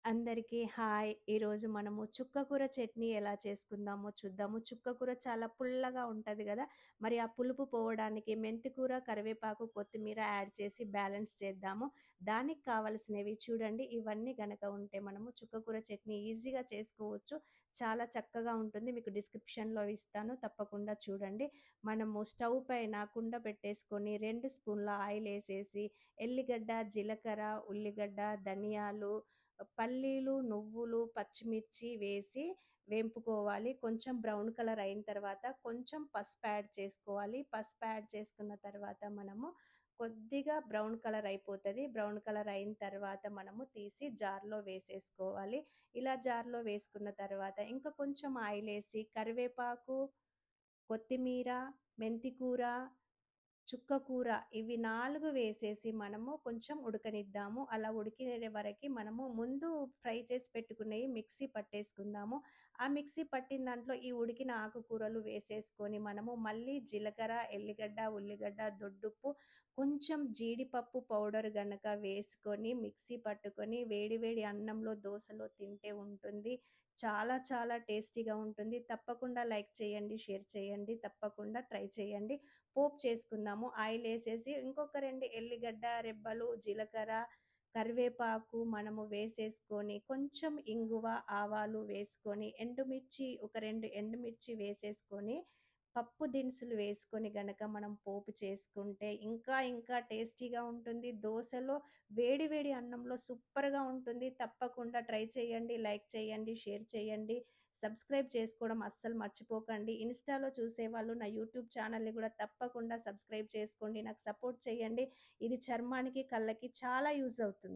అందరికీ హాయ్. ఈరోజు మనము చుక్కకూర చట్నీ ఎలా చేసుకుందామో చూద్దాము. చుక్కకూర చాలా పుల్లగా ఉంటది గదా! మరి ఆ పులుపు పోవడానికి మెంతికూర, కరివేపాకు, కొత్తిమీర యాడ్ చేసి బ్యాలెన్స్ చేద్దాము. దానికి కావాల్సినవి చూడండి. ఇవన్నీ గనక ఉంటే మనము చుక్కకూర చట్నీ ఈజీగా చేసుకోవచ్చు. చాలా చక్కగా ఉంటుంది. మీకు డిస్క్రిప్షన్‌లో ఇస్తాను. తప్పకుండా చూడండి. మనము స్టవ్ పైన కుండ పెట్టేసుకొని 2 స్పూన్ల ఆయిలేసేసి, ఎల్లిగడ్డ, జీలకర్ర, ఉల్లిగడ్డ, ధనియాలు, పల్లీలు, నువ్వులు, పచ్చిమిర్చి వేసి వేంపుకోవాలి. కొంచెం బ్రౌన్ కలర్ అయిన తర్వాత కొంచెం పసుపు యాడ్ చేసుకోవాలి. పసుపు యాడ్ చేసుకున్న తర్వాత మనము కొద్దిగా బ్రౌన్ కలర్ అయిపోతది. బ్రౌన్ కలర్ అయిన తర్వాత మనము తీసి జార్‌లో వేసేసుకోవాలి. ఇలా జార్‌లో వేసుకున్న తర్వాత ఇంకా కొంచెం ఆయిలేసి కరివేపాకు, కొత్తిమీర, మెంతికూర, చుక్కకూర ఇవి 4 వేసేసి మనము కొంచెం ఉడకనిద్దాము. అలా ఉడికే వరకి మనము ముందు ఫ్రై చేసి పెట్టుకున్నయి మిక్సీ పట్టేసుకుందాము. ఆ మిక్సీ పట్టిన దాంట్లో ఈ ఉడికిన ఆకుకూరలు వేసేసుకొని మనము మళ్ళీ జీలకర్ర, ఎల్లిగడ్డ, ఉల్లిగడ్డ, దొడ్డుప్పు, కొంచెం జీడిపప్పు పౌడర్ గనక వేసుకొని మిక్సీ పట్టుకొని వేడి వేడి అన్నంలో, దోసలో తింటే ఉంటుంది. చాలా చాలా టేస్టీగా ఉంటుంది. తప్పకుండా లైక్ చేయండి, షేర్ చేయండి. తప్పకుండా ట్రై చేయండి. పోపు చేసుకుందాము. ఆయిలేసేసి ఇంకొక 2 ఎల్లిగడ్డ రెబ్బలు, జీలకర్ర, కరివేపాకు మనము వేసేసుకొని, కొంచెం ఇంగువ, ఆవాలు వేసుకొని, ఎండుమిర్చి ఒక 2 ఎండుమిర్చి వేసేసుకొని, పప్పు దినుసులు వేసుకొని గనక మనం పోపు చేసుకుంటే ఇంకా ఇంకా టేస్టీగా ఉంటుంది. దోసలో వేడి వేడి అన్నంలో సూపర్‌గా ఉంటుంది. తప్పకుండా ట్రై చేయండి, లైక్ చేయండి, షేర్ చేయండి. సబ్స్క్రైబ్ చేసుకోవడం అస్సలు మర్చిపోకండి. ఇన్‌స్టాలో చూసేవాళ్ళు నా యూట్యూబ్ ఛానల్‌ని గూడా తప్పకుండా సబ్స్క్రైబ్ చేసుకోండి. నాకు సపోర్ట్ చేయండి. ఇది చర్మానికి, కళ్ళకి చాలా యూజ్ అవుతుంది.